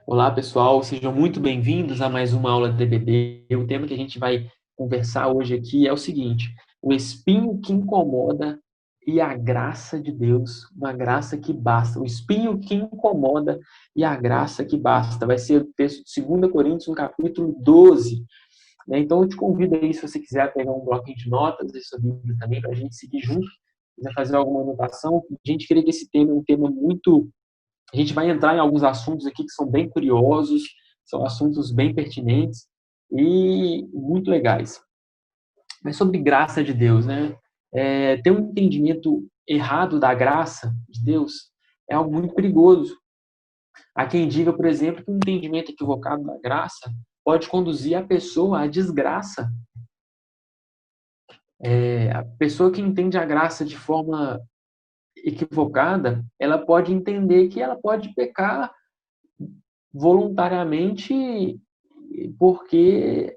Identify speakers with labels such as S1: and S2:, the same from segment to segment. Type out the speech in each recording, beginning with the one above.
S1: Olá, pessoal, sejam muito bem-vindos a mais uma aula de DBD. O tema que a gente vai conversar hoje aqui é o seguinte: o espinho que incomoda e a graça de Deus, uma graça que basta. O espinho que incomoda e a graça que basta. Vai ser o texto de 2 Coríntios, no capítulo 12. Né? Então, eu te convido aí, se você quiser, pegar um bloquinho de notas e sua Bíblia também, para a gente seguir junto, quiser fazer alguma anotação. A gente crê que esse tema é um tema muito. A gente vai entrar em alguns assuntos aqui que são bem curiosos, são assuntos bem pertinentes e muito legais. Mas sobre graça de Deus, né? Ter um entendimento errado da graça de Deus é algo muito perigoso. Há quem diga, por exemplo, que um entendimento equivocado da graça pode conduzir a pessoa à desgraça. A pessoa que entende a graça de forma equivocada, ela pode entender que ela pode pecar voluntariamente porque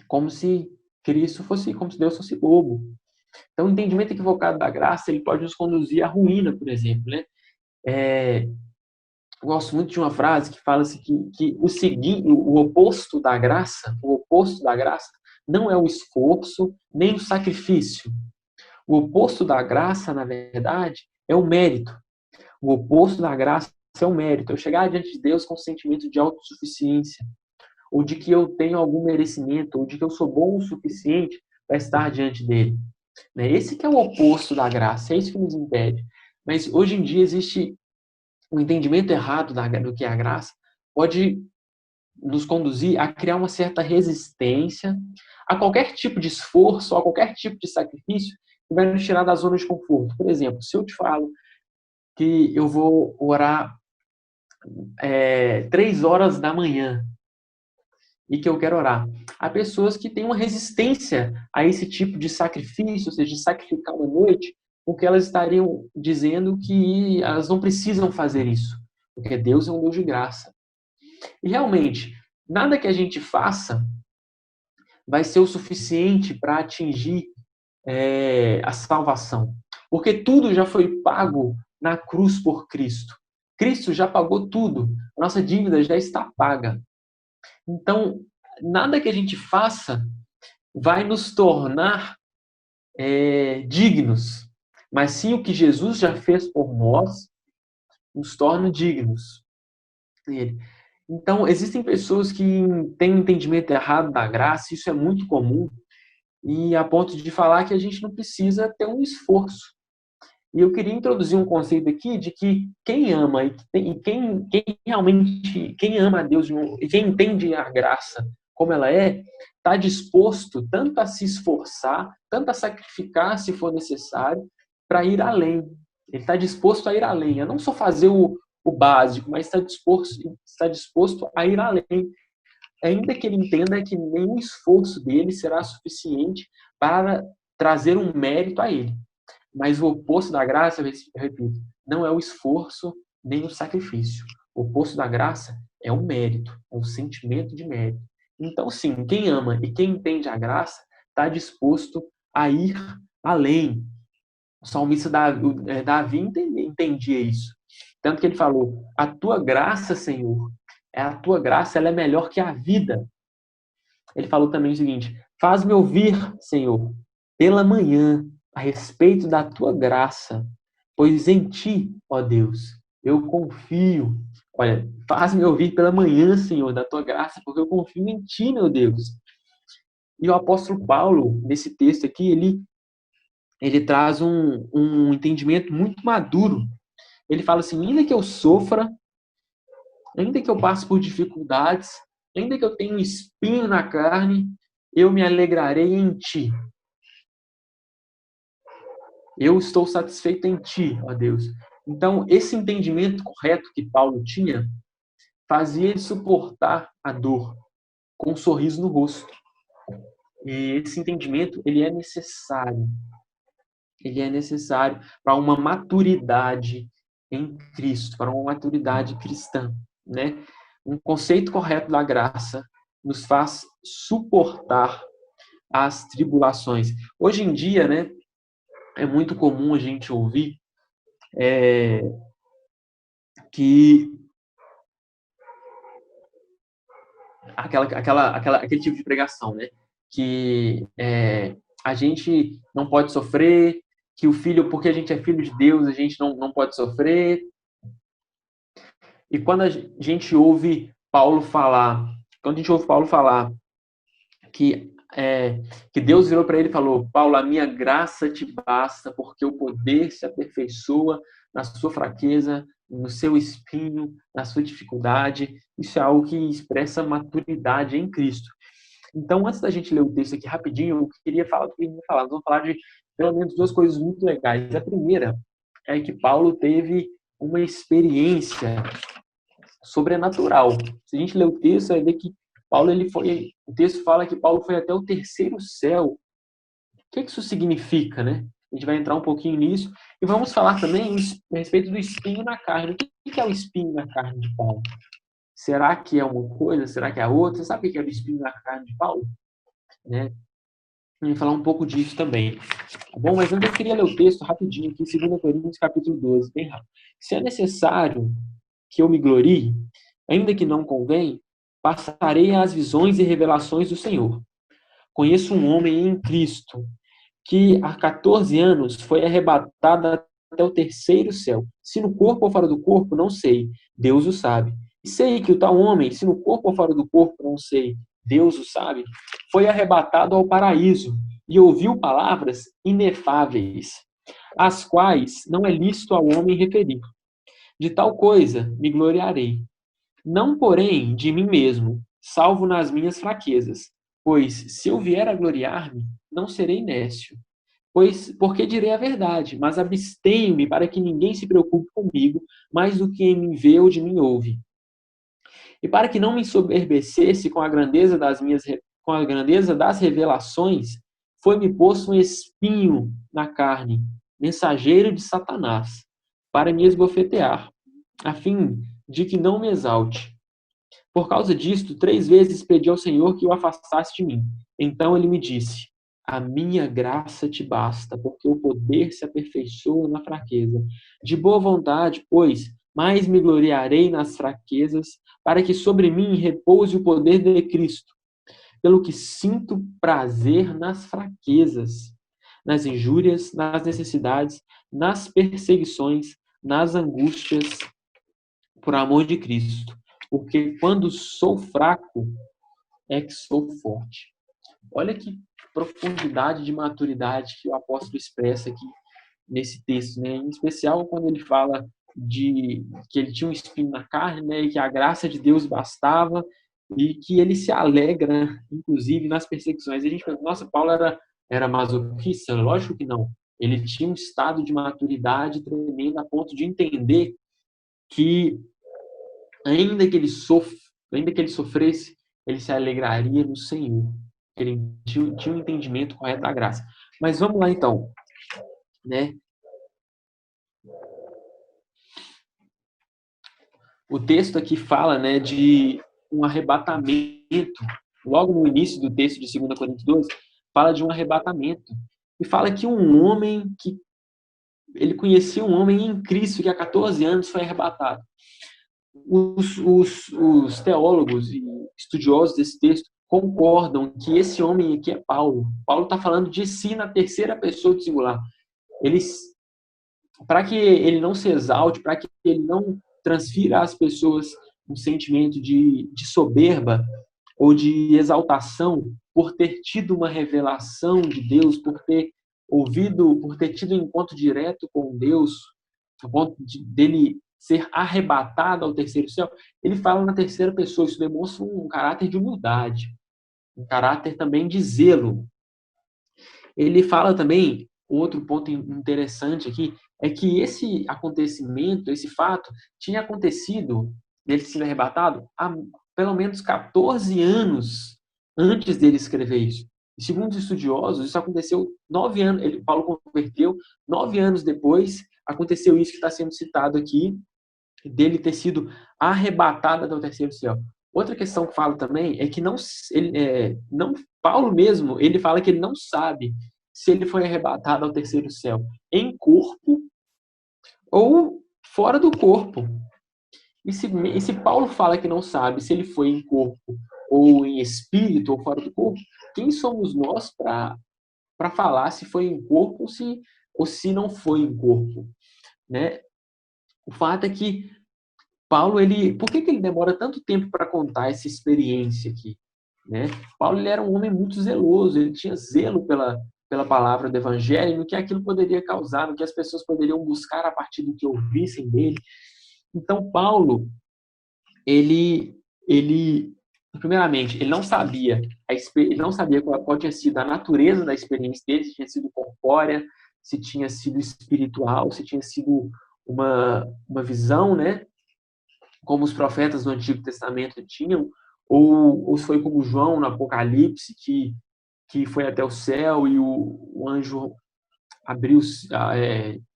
S1: como se Cristo fosse, como se Deus fosse bobo. Então, o entendimento equivocado da graça, ele pode nos conduzir à ruína, por exemplo, né? Eu gosto muito de uma frase que fala assim que o oposto da graça não é o esforço nem o sacrifício. O oposto da graça, na verdade, é o mérito. O oposto da graça é o mérito. Eu chegar diante de Deus com um sentimento de autossuficiência, ou de que eu tenho algum merecimento, ou de que eu sou bom o suficiente para estar diante dele. Né? Esse que é o oposto da graça, é isso que nos impede. Mas hoje em dia existe um entendimento errado do que é a graça, pode nos conduzir a criar uma certa resistência a qualquer tipo de esforço, a qualquer tipo de sacrifício que vai nos tirar da zona de conforto. Por exemplo, se eu te falo que eu vou orar 3 horas da manhã, e que eu quero orar. Há pessoas que têm uma resistência a esse tipo de sacrifício, ou seja, de sacrificar uma noite, porque elas estariam dizendo que elas não precisam fazer isso, porque Deus é um Deus de graça. E realmente, nada que a gente faça vai ser o suficiente para atingir a salvação, porque tudo já foi pago na cruz por Cristo. Cristo já pagou tudo, a nossa dívida já está paga. Então, nada que a gente faça vai nos tornar dignos, mas sim o que Jesus já fez por nós nos torna dignos nele. Então, existem pessoas que têm um entendimento errado da graça, isso é muito comum, e a ponto de falar que a gente não precisa ter um esforço. E eu queria introduzir um conceito aqui de que quem ama quem realmente quem ama a Deus e quem entende a graça como ela é, está disposto tanto a se esforçar, tanto a sacrificar se for necessário, para ir além. Ele está disposto a ir além, a não só fazer o básico, mas está disposto a ir além, ainda que ele entenda que nenhum esforço dele será suficiente para trazer um mérito a ele. Mas o oposto da graça, eu repito, não é o esforço nem o sacrifício. O oposto da graça é o mérito, é o sentimento de mérito. Então, sim, quem ama e quem entende a graça está disposto a ir além. O salmista Davi entendia isso. Tanto que ele falou: a tua graça, Senhor, a tua graça ela é melhor que a vida. Ele falou também o seguinte: faz-me ouvir, Senhor, pela manhã, a respeito da tua graça, pois em ti, ó Deus, eu confio. Olha, faz-me ouvir pela manhã, Senhor, da tua graça, porque eu confio em ti, meu Deus. E o apóstolo Paulo, nesse texto aqui, ele traz um entendimento muito maduro. Ele fala assim: ainda que eu sofra, ainda que eu passe por dificuldades, ainda que eu tenha um espinho na carne, eu me alegrarei em ti. Eu estou satisfeito em ti, ó Deus. Então, esse entendimento correto que Paulo tinha fazia ele suportar a dor com um sorriso no rosto. E esse entendimento, ele é necessário. Ele é necessário para uma maturidade em Cristo, para uma maturidade cristã, né? Um conceito correto da graça nos faz suportar as tribulações. Hoje em dia, né, é muito comum a gente ouvir que aquele tipo de pregação, né? Que a gente não pode sofrer, que o filho, porque a gente é filho de Deus, a gente não pode sofrer. E quando a gente ouve Paulo falar, que, que Deus virou para ele e falou: Paulo, a minha graça te basta, porque o poder se aperfeiçoa na sua fraqueza, no seu espinho, na sua dificuldade. Isso é algo que expressa maturidade em Cristo. Então, antes da gente ler o texto aqui rapidinho, eu queria falar. Nós vamos falar de pelo menos duas coisas muito legais. A primeira é que Paulo teve uma experiência sobrenatural. Se a gente ler o texto, vai ver que o texto fala que Paulo foi até o terceiro céu. O que isso significa, né? A gente vai entrar um pouquinho nisso e vamos falar também a respeito do espinho na carne. O que é o espinho na carne de Paulo? Será que é uma coisa? Será que é outra? Você sabe o que é o espinho na carne de Paulo? Né? A gente vai falar um pouco disso também. Tá bom? Mas antes eu queria ler o texto rapidinho aqui, 2 Coríntios, capítulo 12, bem rápido. Se é necessário que eu me glorie, ainda que não convém, passarei às visões e revelações do Senhor. Conheço um homem em Cristo que há 14 anos foi arrebatado até o terceiro céu. Se no corpo ou fora do corpo, não sei. Deus o sabe. E sei que o tal homem, se no corpo ou fora do corpo, não sei. Deus o sabe. Foi arrebatado ao paraíso e ouviu palavras inefáveis, as quais não é lícito ao homem referir. De tal coisa me gloriarei. Não, porém, de mim mesmo, salvo nas minhas fraquezas. Pois, se eu vier a gloriar-me, não serei nécio. Porque direi a verdade, mas abstenho-me para que ninguém se preocupe comigo mais do que em mim vê ou de mim ouve. E para que não me ensoberbecesse com a grandeza das revelações, foi-me posto um espinho na carne, mensageiro de Satanás, para me esbofetear, a fim de que não me exalte. Por causa disto, 3 vezes pedi ao Senhor que o afastasse de mim. Então ele me disse: a minha graça te basta, porque o poder se aperfeiçoa na fraqueza. De boa vontade, pois, mais me gloriarei nas fraquezas, para que sobre mim repouse o poder de Cristo. Pelo que sinto prazer nas fraquezas, nas injúrias, nas necessidades, nas perseguições, nas angústias, por amor de Cristo. Porque quando sou fraco, é que sou forte. Olha que profundidade de maturidade que o apóstolo expressa aqui nesse texto, né? Em especial quando ele fala de que ele tinha um espinho na carne, né? E que a graça de Deus bastava e que ele se alegra, inclusive, nas perseguições. E a gente pensa, nossa, Paulo era masoquista? Lógico que não. Ele tinha um estado de maturidade tremendo a ponto de entender que ainda que ele sofresse, ele se alegraria no Senhor. Ele tinha um entendimento correto da graça. Mas vamos lá então, né? O texto aqui fala, né, de um arrebatamento. Logo no início do texto de 2 Coríntios 12, fala de um arrebatamento. E fala que ele conhecia um homem em Cristo que há 14 anos foi arrebatado. Os teólogos e estudiosos desse texto concordam que esse homem aqui é Paulo. Paulo está falando de si na terceira pessoa do singular. Para que ele não se exalte, para que ele não transfira às pessoas um sentimento de soberba ou de exaltação por ter tido uma revelação de Deus, por ter tido um encontro direto com Deus, a ponto dele ser arrebatado ao terceiro céu, ele fala na terceira pessoa. Isso demonstra um caráter de humildade, um caráter também de zelo. Ele fala também, outro ponto interessante aqui, é que esse acontecimento, esse fato, tinha acontecido, dele sendo arrebatado, há pelo menos 14 anos antes dele escrever isso. E segundo os estudiosos, isso aconteceu 9 anos, Paulo converteu, 9 anos depois, aconteceu isso que está sendo citado aqui, dele ter sido arrebatado até o terceiro céu. Outra questão que fala também é que Paulo mesmo, ele fala que ele não sabe se ele foi arrebatado ao terceiro céu em corpo ou fora do corpo. E se Paulo fala que não sabe se ele foi em corpo ou em espírito, ou fora do corpo, quem somos nós para falar se foi em corpo ou se não foi em corpo, né? O fato é que Paulo, por que ele demora tanto tempo para contar essa experiência aqui, né? Paulo, ele era um homem muito zeloso, ele tinha zelo pela palavra do evangelho, no que aquilo poderia causar, no que as pessoas poderiam buscar a partir do que ouvissem dele. Então, Paulo, ele primeiramente, ele não sabia qual tinha sido a natureza da experiência dele, se tinha sido corpórea, se tinha sido espiritual, se tinha sido uma visão, né? Como os profetas do Antigo Testamento tinham, ou se foi como João no Apocalipse, que foi até o céu e o anjo abriu,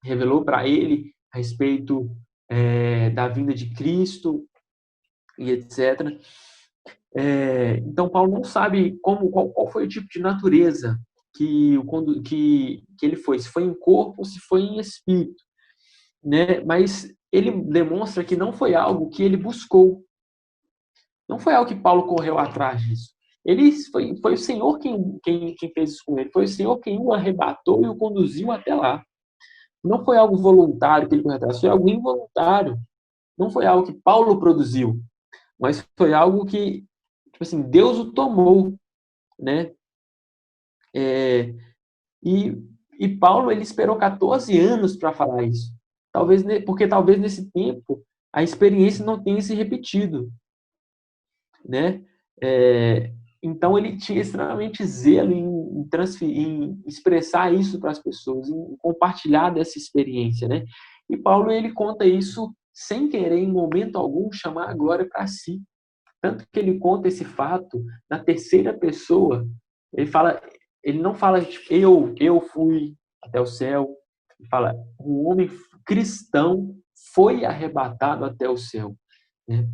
S1: revelou para ele a respeito da vinda de Cristo e etc. Então, Paulo não sabe qual foi o tipo de natureza que ele foi, se foi em corpo ou se foi em espírito, né? Mas ele demonstra que não foi algo que ele buscou, não foi algo que Paulo correu atrás disso. Foi o Senhor quem fez isso com ele, foi o Senhor quem o arrebatou e o conduziu até lá. Não foi algo voluntário que ele correu atrás, foi algo involuntário. Não foi algo que Paulo produziu, mas foi algo que, tipo assim, Deus o tomou, né? É, e Paulo, ele esperou 14 anos para falar isso. Porque talvez nesse tempo a experiência não tenha se repetido, né? É, então ele tinha extremamente zelo em expressar isso para as pessoas, em compartilhar dessa experiência, né? E Paulo, ele conta isso sem querer em momento algum chamar a glória para si. Tanto que ele conta esse fato na terceira pessoa. Ele não fala tipo, eu fui até o céu. Ele fala, um homem cristão foi arrebatado até o céu, né?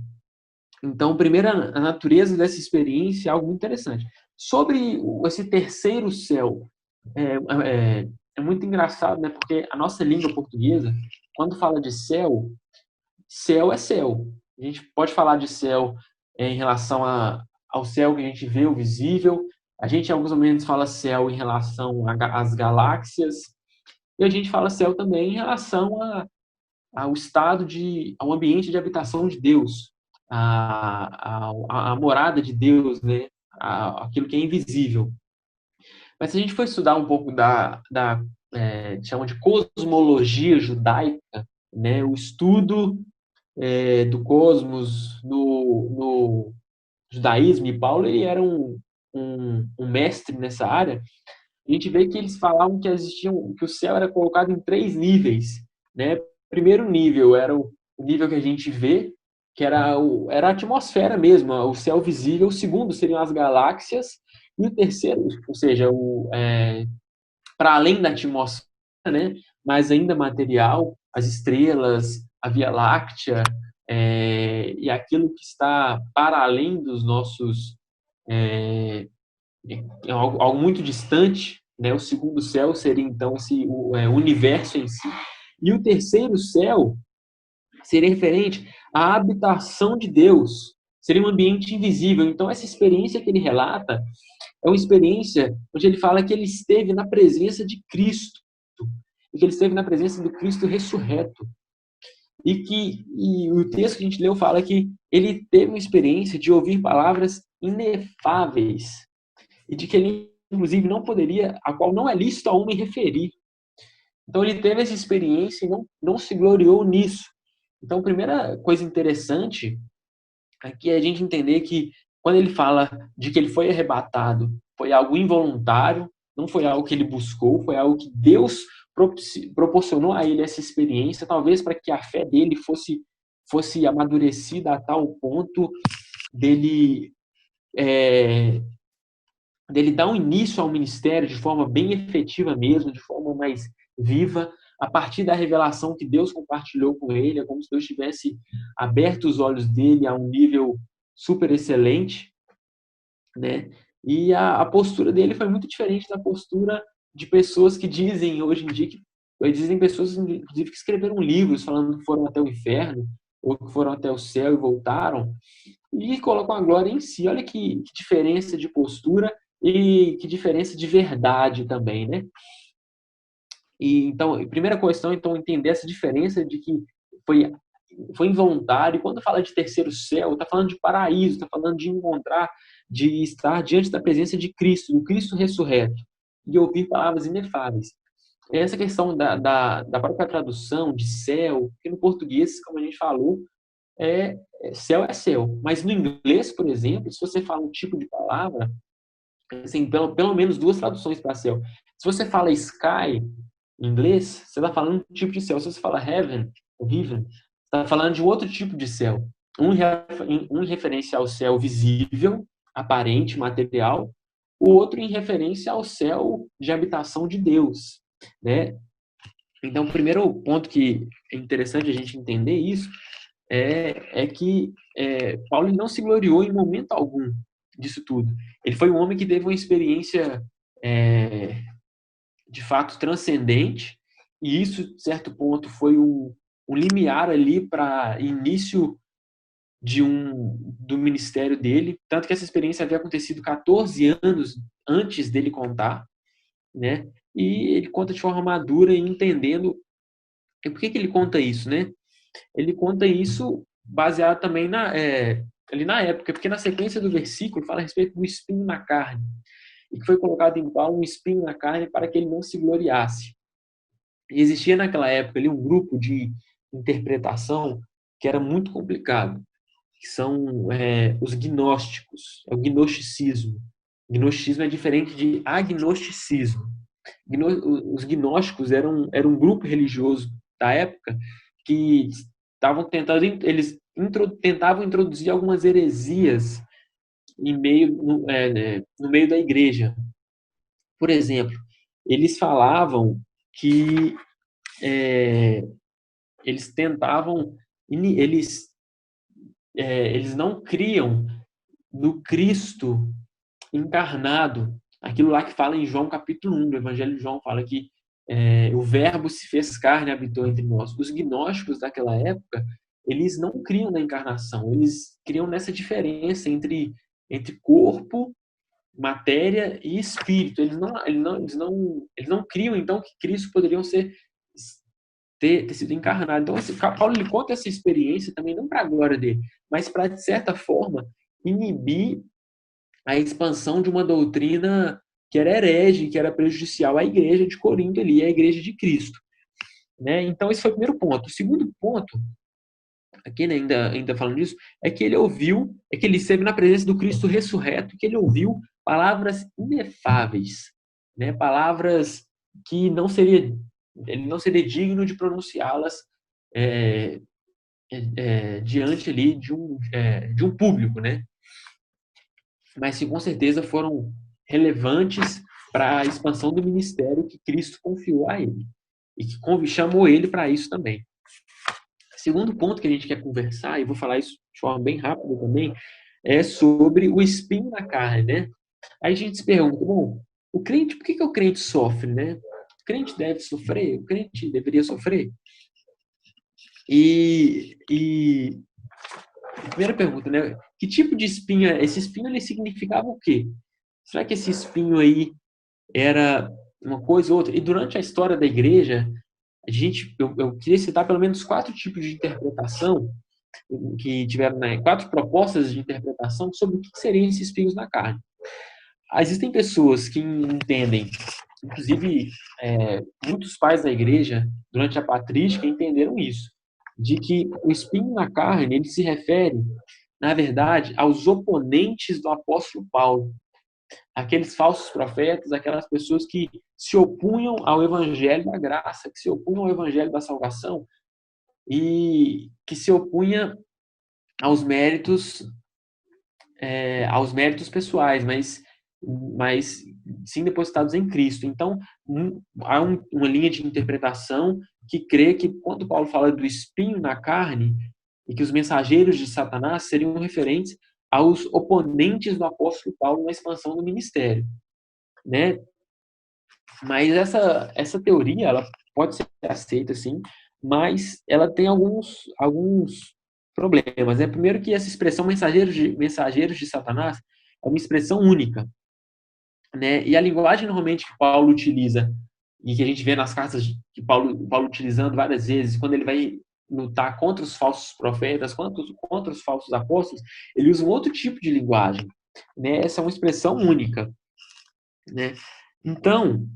S1: Então, primeiro, a natureza dessa experiência é algo muito interessante. Sobre esse terceiro céu, é, é muito engraçado, né? Porque a nossa língua portuguesa, quando fala de céu, céu é céu. A gente pode falar de céu em relação ao céu que a gente vê, o visível. A gente, em alguns momentos, fala céu em relação às galáxias. E a gente fala céu também em relação ao ao ambiente de habitação de Deus, a morada de Deus, né? Aquilo que é invisível. Mas se a gente for estudar um pouco chamam de cosmologia judaica, né? O estudo do cosmos no judaísmo, e Paulo, ele era um mestre nessa área. A gente vê que eles falavam que o céu era colocado em 3 níveis, né? Primeiro nível era o nível que a gente vê, que era a atmosfera mesmo, o céu visível. O segundo seriam as galáxias. E o terceiro, ou seja, para além da atmosfera, né? Mas ainda material, as estrelas, a Via Láctea, e aquilo que está para além dos nossos algo muito distante, né? O segundo céu seria então o universo em si. E o terceiro céu seria referente à habitação de Deus. Seria um ambiente invisível. Então, essa experiência que ele relata é uma experiência onde ele fala que ele esteve na presença de Cristo, e que ele esteve na presença do Cristo ressurreto. E o texto que a gente leu fala que ele teve uma experiência de ouvir palavras inefáveis, e de que ele, inclusive, não poderia, a qual não é lícito a homem referir. Então, ele teve essa experiência e não se gloriou nisso. Então, a primeira coisa interessante aqui é a gente entender que, quando ele fala de que ele foi arrebatado, foi algo involuntário, não foi algo que ele buscou, foi algo que Deus proporcionou a ele essa experiência, talvez para que a fé dele fosse amadurecida a tal ponto dele dele dar um início ao ministério de forma bem efetiva mesmo, de forma mais viva, a partir da revelação que Deus compartilhou com ele. É como se Deus tivesse aberto os olhos dele a um nível super excelente, né? E a postura dele foi muito diferente da postura de pessoas que dizem hoje em dia, dizem pessoas, inclusive, que escreveram livros falando que foram até o inferno, ou que foram até o céu e voltaram. e colocam a glória em si. Olha que diferença de postura e que diferença de verdade também, né? E então, a primeira questão, então, entender essa diferença de que foi foi involuntário. E quando fala de terceiro céu, está falando de paraíso, está falando de encontrar, de estar diante da presença de Cristo, do Cristo ressurreto, e ouvir palavras inefáveis. Essa questão da própria tradução de céu, que no português, como a gente falou, céu é céu. Mas no inglês, por exemplo, se você fala um tipo de palavra, assim, pelo menos duas traduções para céu. Se você fala sky em inglês, você está falando um tipo de céu. Se você fala heaven, ou heaven, você está falando de um outro tipo de céu. Um em referência ao céu visível, aparente, material, o outro em referência ao céu de habitação de Deus, né? Então, o primeiro ponto que é interessante a gente entender isso é que Paulo não se gloriou em momento algum disso tudo. Ele foi um homem que teve uma experiência é, de fato transcendente, e isso, de certo ponto, foi um limiar ali para início do ministério dele, tanto que essa experiência havia acontecido 14 anos antes dele contar, né? E ele conta de forma madura e entendendo. E por que ele conta isso, né? Ele conta isso baseado também ali na época, porque na sequência do versículo fala a respeito do espinho na carne, e que foi colocado em Paulo um espinho na carne para que ele não se gloriasse. E existia naquela época ali um grupo de interpretação que era muito complicado, que são os gnósticos, é o gnosticismo. Gnosticismo é diferente de agnosticismo. Os gnósticos eram um grupo religioso da época que estavam tentando, eles tentavam introduzir algumas heresias no meio da igreja. Por exemplo, eles falavam que eles tentavam, eles não criam no Cristo encarnado, aquilo lá que fala em João capítulo 1 do Evangelho de João, fala que o verbo se fez carne e habitou entre nós. Os gnósticos daquela época, eles não criam na encarnação, eles criam nessa diferença entre corpo, matéria e espírito. Eles não criam, então, que Cristo poderia ter sido encarnado. Então, Paulo ele conta essa experiência também não para a glória dele, mas para, de certa forma, inibir a expansão de uma doutrina que era herege, que era prejudicial à igreja de Corinto ali, à igreja de Cristo, né? Então esse foi o primeiro ponto. O segundo ponto, aqui né, ainda falando disso, é que ele esteve na presença do Cristo ressurreto, que ele ouviu palavras inefáveis, né? Palavras que ele não seria digno de pronunciá-las é, diante ali de um público, né? Mas que com certeza foram relevantes para a expansão do ministério que Cristo confiou a ele e que chamou ele para isso também. Segundo ponto que a gente quer conversar, e vou falar isso de forma bem rápida também, é sobre o espinho na carne, né? Aí a gente se pergunta, bom, o crente, por que o crente sofre, né? O crente deve sofrer? O crente deveria sofrer? E primeira pergunta, né? Que tipo de espinho é? Esse espinho ele significava o quê? Será que esse espinho aí era uma coisa ou outra? E durante a história da igreja, eu queria citar pelo menos 4 tipos de interpretação que tiveram, né, 4 propostas de interpretação sobre o que seriam esses espinhos na carne. Existem pessoas que entendem, inclusive muitos pais da igreja durante a patrística entenderam isso, de que o espinho na carne ele se refere, na verdade, aos oponentes do apóstolo Paulo, aqueles falsos profetas, aquelas pessoas que se opunham ao evangelho da graça, que se opunham ao evangelho da salvação e que se opunha aos méritos pessoais, mas sim depositados em Cristo. Então, há uma linha de interpretação que crê que quando Paulo fala do espinho na carne e que os mensageiros de Satanás seriam referentes aos oponentes do apóstolo Paulo na expansão do ministério, né? Mas essa teoria ela pode ser aceita sim, mas ela tem alguns problemas, né? Primeiro que essa expressão mensageiros de Satanás é uma expressão única, né? E a linguagem normalmente que Paulo utiliza e que a gente vê nas cartas que Paulo utilizando várias vezes, quando ele vai lutar contra os falsos profetas, contra os falsos apóstolos, ele usa um outro tipo de linguagem, né? Essa é uma expressão única, né? Então,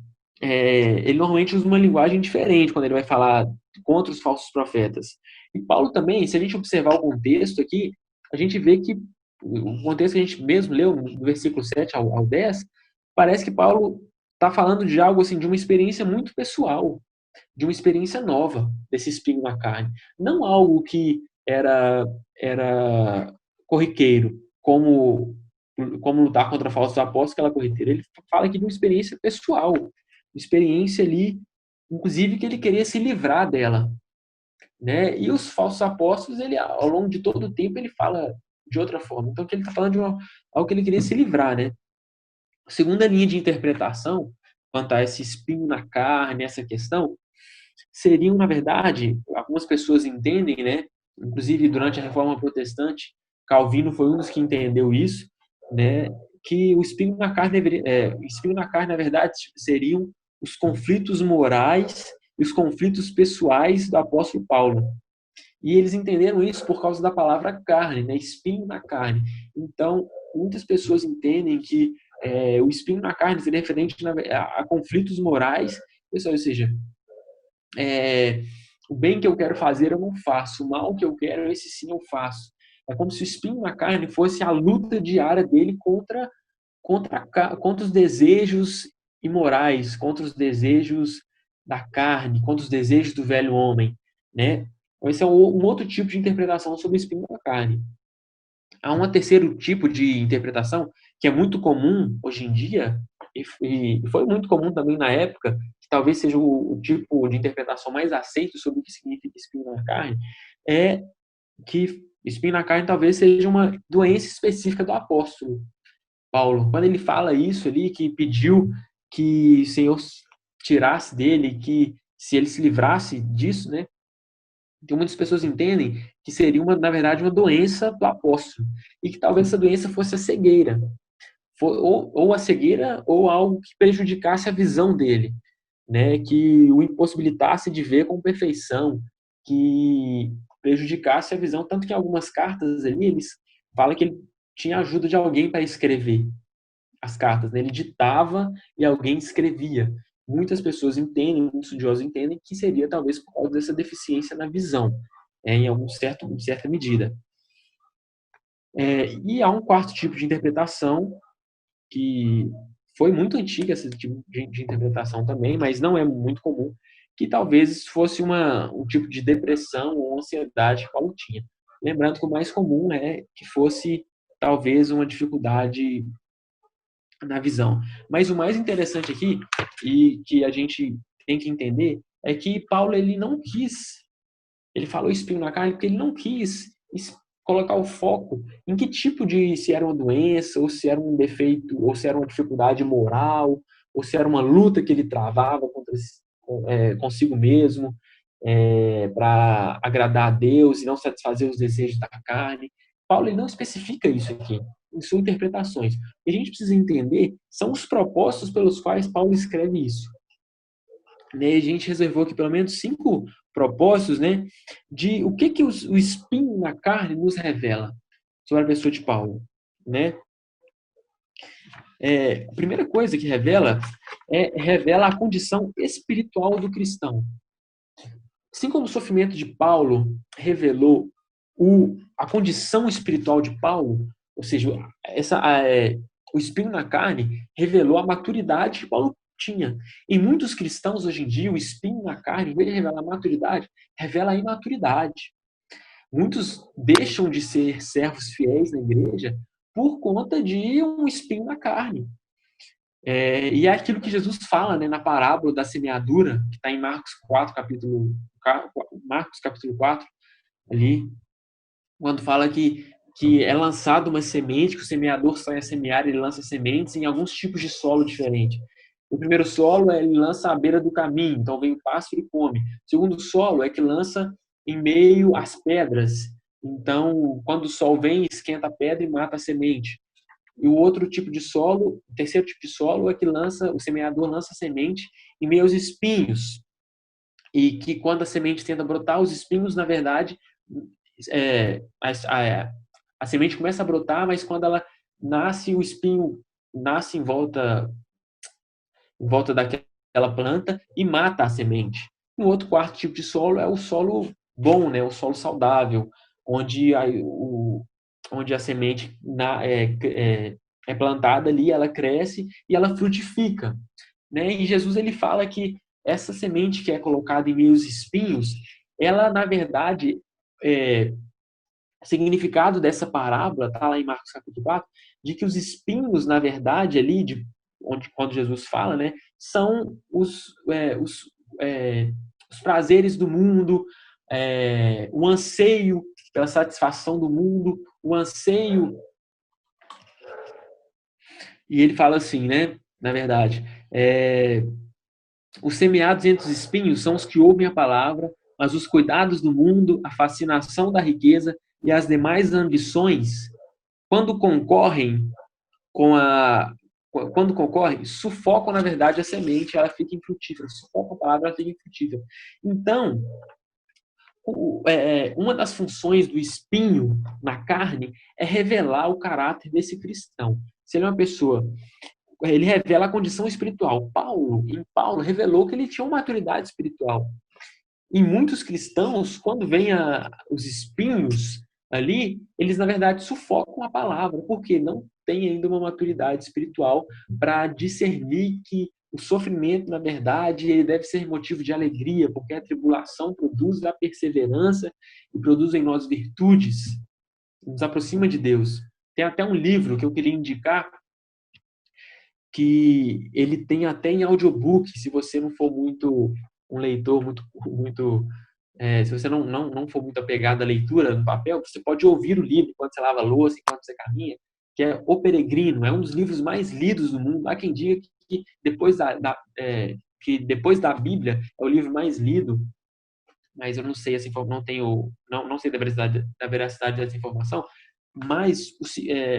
S1: ele normalmente usa uma linguagem diferente quando ele vai falar contra os falsos profetas. E Paulo também, se a gente observar o contexto aqui, a gente vê que o contexto que a gente mesmo leu, no versículo 7 ao 10, parece que Paulo está falando de algo assim, de uma experiência muito pessoal, de uma experiência nova desse espinho na carne. Não algo que era corriqueiro, como lutar contra falsos apóstolos, aquela corriqueira. Ele fala aqui de uma experiência pessoal, uma experiência ali, inclusive que ele queria se livrar dela, né? E os falsos apóstolos, ele ao longo de todo o tempo ele fala de outra forma. Então que ele está falando de algo que ele queria se livrar, né? A segunda linha de interpretação quanto a esse espinho na carne, essa questão, seriam, na verdade, algumas pessoas entendem, né? Inclusive durante a Reforma Protestante, Calvino foi um dos que entendeu isso, né? Que o espinho na carne o espinho na carne, na verdade, seriam os conflitos morais e os conflitos pessoais do apóstolo Paulo. E eles entenderam isso por causa da palavra carne, né? Espinho na carne. Então, muitas pessoas entendem que o espinho na carne seria referente a conflitos morais, pessoal, ou seja, o bem que eu quero fazer eu não faço, o mal que eu quero, esse sim eu faço. É como se o espinho na carne fosse a luta diária dele contra os desejos imorais, contra os desejos da carne, contra os desejos do velho homem, né? Então, esse é um outro tipo de interpretação sobre o espinho na carne. Há um terceiro tipo de interpretação que é muito comum hoje em dia, e foi muito comum também na época, que talvez seja o tipo de interpretação mais aceito sobre o que significa espinho na carne, é que espinho na carne talvez seja uma doença específica do apóstolo Paulo. Quando ele fala isso ali, que pediu que o Senhor tirasse dele, que se ele se livrasse disso, né? Então, muitas pessoas entendem que seria, na verdade, uma doença do apóstolo. E que talvez essa doença fosse a cegueira. Ou a cegueira, ou algo que prejudicasse a visão dele. Né? Que o impossibilitasse de ver com perfeição. Que prejudicasse a visão. Tanto que em algumas cartas ali, eles falam que ele tinha ajuda de alguém para escrever as cartas. Né? Ele ditava e alguém escrevia. Muitas pessoas entendem, muitos estudiosos entendem que seria talvez por causa dessa deficiência na visão, em certa medida. E há um quarto tipo de interpretação que foi muito antiga, esse tipo de interpretação também, mas não é muito comum, que talvez fosse um tipo de depressão ou ansiedade que Paulo tinha. Lembrando que o mais comum é que fosse talvez uma dificuldade na visão. Mas o mais interessante aqui, e que a gente tem que entender, é que Paulo ele falou espinho na carne porque ele não quis colocar o foco em que tipo de, se era uma doença, ou se era um defeito, ou se era uma dificuldade moral, ou se era uma luta que ele travava consigo mesmo, para agradar a Deus e não satisfazer os desejos da carne. Paulo ele não especifica isso aqui em suas interpretações. O que a gente precisa entender são os propósitos pelos quais Paulo escreve isso. Né? A gente reservou aqui pelo menos 5 propósitos, né, de o que o espinho na carne nos revela sobre a pessoa de Paulo. Né? A primeira coisa que revela a condição espiritual do cristão. Assim como o sofrimento de Paulo revelou a condição espiritual de Paulo, ou seja, o espinho na carne revelou a maturidade que Paulo tinha. Em muitos cristãos hoje em dia, o espinho na carne, em vez de revelar a maturidade, revela a imaturidade. Muitos deixam de ser servos fiéis na igreja por conta de um espinho na carne. E é aquilo que Jesus fala, né, na parábola da semeadura, que está em Marcos capítulo 4, ali, quando fala que é lançado uma semente, que o semeador sai a semear, ele lança sementes em alguns tipos de solo diferente. O primeiro solo ele lança à beira do caminho, então vem o pássaro e come. O segundo solo é que lança em meio às pedras, Então, quando o sol vem, esquenta a pedra e mata a semente. E o outro tipo de solo, o terceiro tipo de solo é que o semeador lança a semente em meio aos espinhos. E que quando a semente tenta brotar, os espinhos, na verdade, é, a, a semente começa a brotar, mas quando ela nasce, o espinho nasce em volta daquela planta e mata a semente. O outro quarto tipo de solo é o solo bom, né? O solo saudável, onde a semente é plantada ali, ela cresce e ela frutifica, né? E Jesus ele fala que essa semente que é colocada em meio aos espinhos, ela na verdade o significado dessa parábola está lá em Marcos capítulo 4, de que os espinhos na verdade ali quando Jesus fala, né, são os prazeres do mundo, o anseio pela satisfação do mundo, o anseio. E ele fala assim, né, na verdade, os semeados entre os espinhos são os que ouvem a palavra, mas os cuidados do mundo, a fascinação da riqueza e as demais ambições, quando concorrem com a quando concorrem, sufocam na verdade a semente, ela fica infrutífera, sufocam a palavra, ela fica infrutífera. Então, uma das funções do espinho na carne é revelar o caráter desse cristão. Se ele é uma pessoa, ele revela a condição espiritual. Em Paulo revelou que ele tinha uma maturidade espiritual. Em muitos cristãos, quando vem os espinhos ali, eles na verdade sufocam a palavra, porque não tem ainda uma maturidade espiritual para discernir que o sofrimento, na verdade, ele deve ser motivo de alegria, porque a tribulação produz a perseverança e produz em nós virtudes, nos aproxima de Deus. Tem até um livro que eu queria indicar, que ele tem até em audiobook, se você não for muito um leitor se você não for muito apegado à leitura no papel, você pode ouvir o livro enquanto você lava a louça, enquanto você caminha, que é O Peregrino, é um dos livros mais lidos do mundo. Há quem diga que depois da Bíblia é o livro mais lido, mas eu não sei essa não tenho, não sei da veracidade dessa informação, mas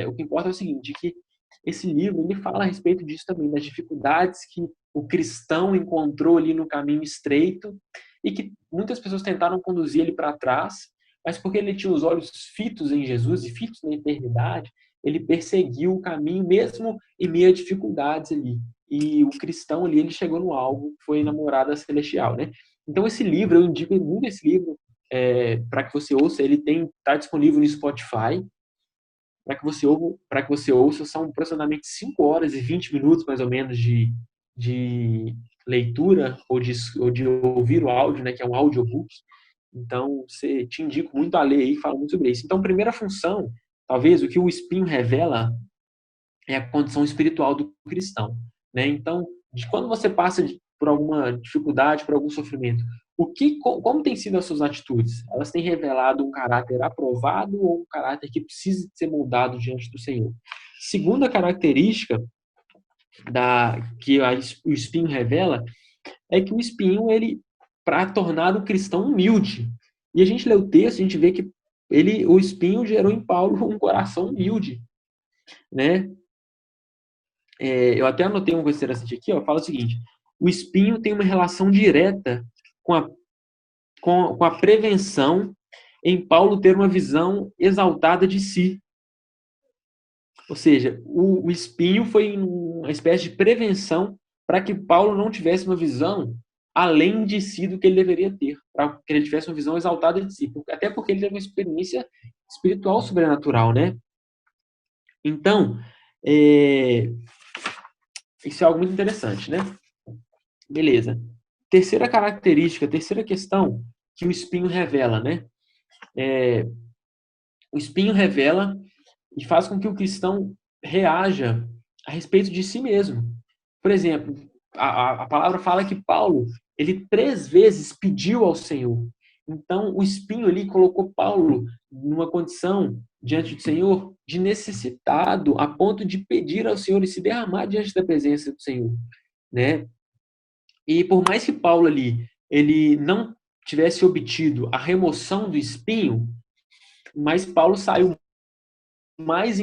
S1: o que importa é o seguinte, que esse livro ele fala a respeito disso também, das dificuldades que o cristão encontrou ali no caminho estreito e que muitas pessoas tentaram conduzir ele para trás, mas porque ele tinha os olhos fitos em Jesus e fitos na eternidade, ele perseguiu o caminho mesmo em meio a dificuldades ali. E o cristão ali, ele chegou no alvo, foi na morada celestial, né? Então esse livro, eu indico muito esse livro para que você ouça, ele está disponível no Spotify, para que você ouça, são aproximadamente 5 horas e 20 minutos, mais ou menos, de leitura ou de ouvir o áudio, né, que é um audiobook. Então, te indico muito a ler aí, fala muito sobre isso. Então, primeira função, talvez, o que o espinho revela é a condição espiritual do cristão, né? Então, de quando você passa por alguma dificuldade, por algum sofrimento, como tem sido as suas atitudes? Elas têm revelado um caráter aprovado ou um caráter que precisa ser moldado diante do Senhor? Segunda característica o espinho revela é que o espinho, ele, para tornar o cristão humilde. E a gente lê o texto, a gente vê que o espinho gerou em Paulo um coração humilde, né? Eu até anotei uma coisa interessante aqui, ó, fala o seguinte: o espinho tem uma relação direta com a prevenção em Paulo ter uma visão exaltada de si. Ou seja, o espinho foi uma espécie de prevenção para que Paulo não tivesse uma visão além de si do que ele deveria ter, para que ele tivesse uma visão exaltada de si, até porque ele teve uma experiência espiritual sobrenatural, né? Então, isso é algo muito interessante, né? Beleza. Terceira característica, terceira questão que o espinho revela, né? O espinho revela e faz com que o cristão reaja a respeito de si mesmo. Por exemplo, a palavra fala que Paulo, ele 3 vezes pediu ao Senhor. Então, o espinho ali colocou Paulo numa condição diante do Senhor de necessitado, a ponto de pedir ao Senhor e se derramar diante da presença do Senhor, né? E por mais que Paulo ali ele não tivesse obtido a remoção do espinho, mas Paulo saiu mais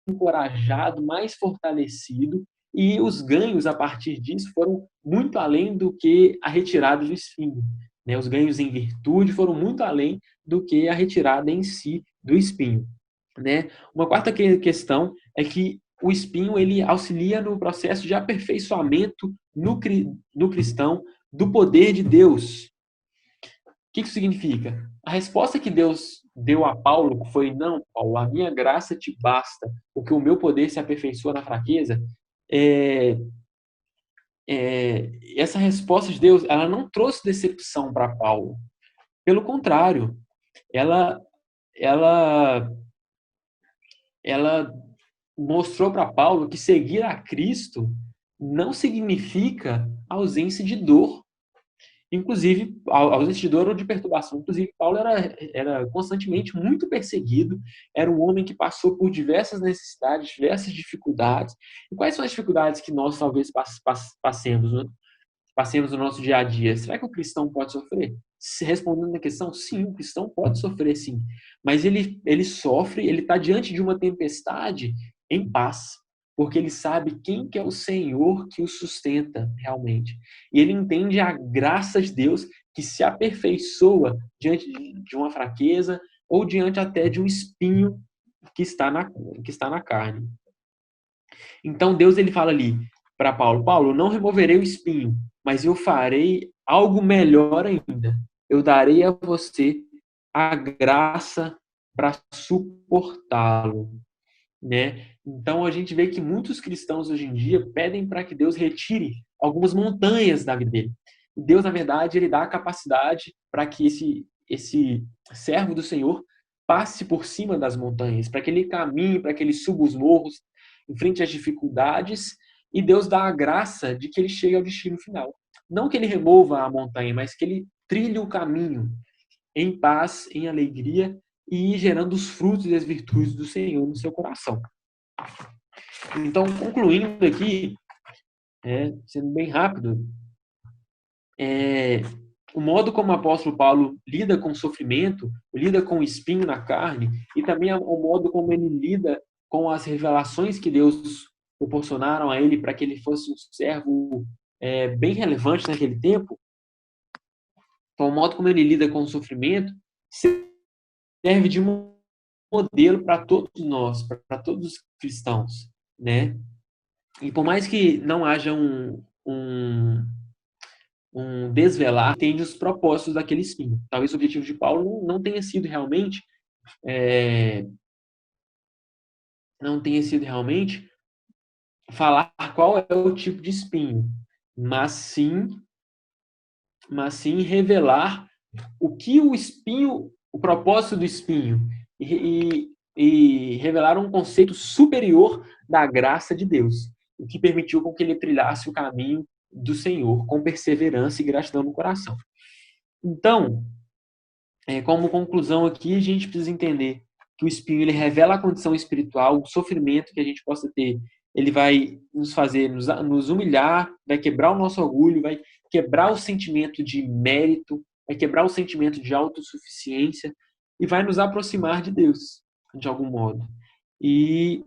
S1: encorajado, mais fortalecido, e os ganhos a partir disso foram muito além do que a retirada do espinho. Né? Os ganhos em virtude foram muito além do que a retirada em si do espinho. Né? Uma quarta questão é que o espinho ele auxilia no processo de aperfeiçoamento no cristão do poder de Deus. O que isso significa? A resposta que Deus deu a Paulo foi: não, Paulo, a minha graça te basta, porque o meu poder se aperfeiçoa na fraqueza. É, essa resposta de Deus, ela não trouxe decepção para Paulo. Pelo contrário, ela, ela, ela mostrou para Paulo que seguir a Cristo não significa ausência de dor. Inclusive, ausência de dor ou de perturbação. Inclusive, Paulo era constantemente muito perseguido, era um homem que passou por diversas necessidades, diversas dificuldades. E quais são as dificuldades que nós talvez passemos, né? Passemos no nosso dia a dia? Será que o cristão pode sofrer? Se respondendo a questão, sim, o cristão pode sofrer, sim. Mas ele sofre, ele está diante de uma tempestade em paz, porque ele sabe quem que é o Senhor que o sustenta realmente. E ele entende a graça de Deus que se aperfeiçoa diante de uma fraqueza ou diante até de um espinho que está na carne. Então Deus ele fala ali para Paulo: Paulo, não removerei o espinho, mas eu farei algo melhor ainda. Eu darei a você a graça para suportá-lo, né? Então a gente vê que muitos cristãos hoje em dia pedem para que Deus retire algumas montanhas da vida dele. E Deus, na verdade, ele dá a capacidade para que esse servo do Senhor passe por cima das montanhas, para que ele caminhe, para que ele suba os morros, enfrente as dificuldades, e Deus dá a graça de que ele chegue ao destino final. Não que ele remova a montanha, mas que ele trilhe o caminho em paz, em alegria e gerando os frutos e as virtudes do Senhor no seu coração. Então, concluindo aqui, sendo bem rápido, o modo como o apóstolo Paulo lida com o sofrimento, lida com o espinho na carne, e também o modo como ele lida com as revelações que Deus proporcionaram a ele para que ele fosse um servo bem relevante naquele tempo. Então, o modo como ele lida com o sofrimento serve de modelo para todos nós, para todos os cristãos, né? E por mais que não haja um desvelar, entende os propósitos daquele espinho. Talvez o objetivo de Paulo não tenha sido realmente falar qual é o tipo de espinho, mas sim revelar o que o espinho, o propósito do espinho, e revelar um conceito superior da graça de Deus, o que permitiu com que ele trilhasse o caminho do Senhor com perseverança e gratidão no coração. Então, como conclusão aqui, a gente precisa entender que o espinho ele revela a condição espiritual, o sofrimento que a gente possa ter. Ele vai nos fazer nos humilhar, vai quebrar o nosso orgulho, vai quebrar o sentimento de mérito, vai quebrar o sentimento de autossuficiência e vai nos aproximar de Deus, de algum modo. E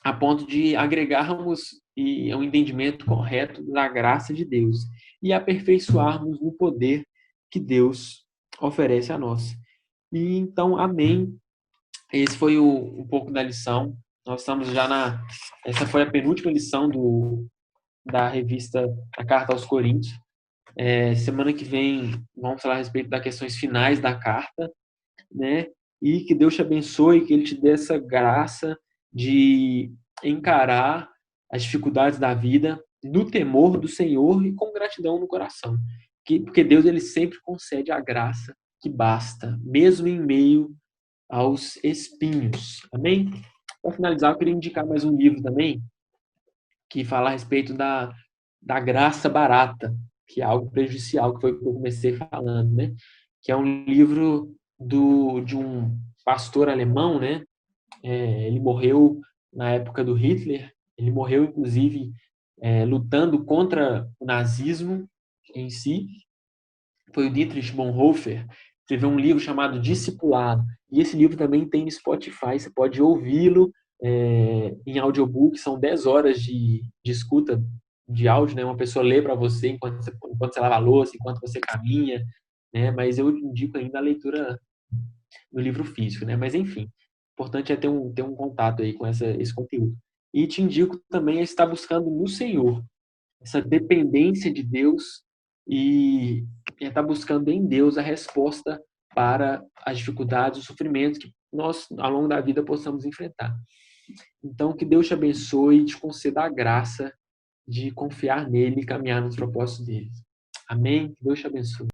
S1: a ponto de agregarmos um entendimento correto da graça de Deus e aperfeiçoarmos no poder que Deus oferece a nós. E então, amém. Esse foi um pouco da lição. Nós estamos já essa foi a penúltima lição da revista A Carta aos Coríntios. Semana que vem vamos falar a respeito das questões finais da carta, né? E que Deus te abençoe, que Ele te dê essa graça de encarar as dificuldades da vida no temor do Senhor e com gratidão no coração. Porque Deus ele sempre concede a graça que basta, mesmo em meio aos espinhos. Amém? Para finalizar, eu queria indicar mais um livro também, que fala a respeito da graça barata, que é algo prejudicial, que foi o que eu comecei falando, né? Que é um livro de um pastor alemão, né? Ele morreu na época do Hitler, ele morreu, inclusive, lutando contra o nazismo em si. Foi o Dietrich Bonhoeffer. escreveu um livro chamado Discipulado. E esse livro também tem no Spotify, você pode ouvi-lo em audiobook, são 10 horas de escuta de áudio, né? Uma pessoa lê para você enquanto você lava a louça, enquanto você caminha, né? Mas eu indico ainda a leitura no livro físico, né? Mas enfim, o importante é ter um contato aí com esse conteúdo. E te indico também a estar buscando no Senhor essa dependência de Deus e estar buscando em Deus a resposta para as dificuldades, os sofrimentos que nós, ao longo da vida, possamos enfrentar. Então, que Deus te abençoe e te conceda a graça de confiar nele e caminhar nos propósitos dele. Amém? Que Deus te abençoe.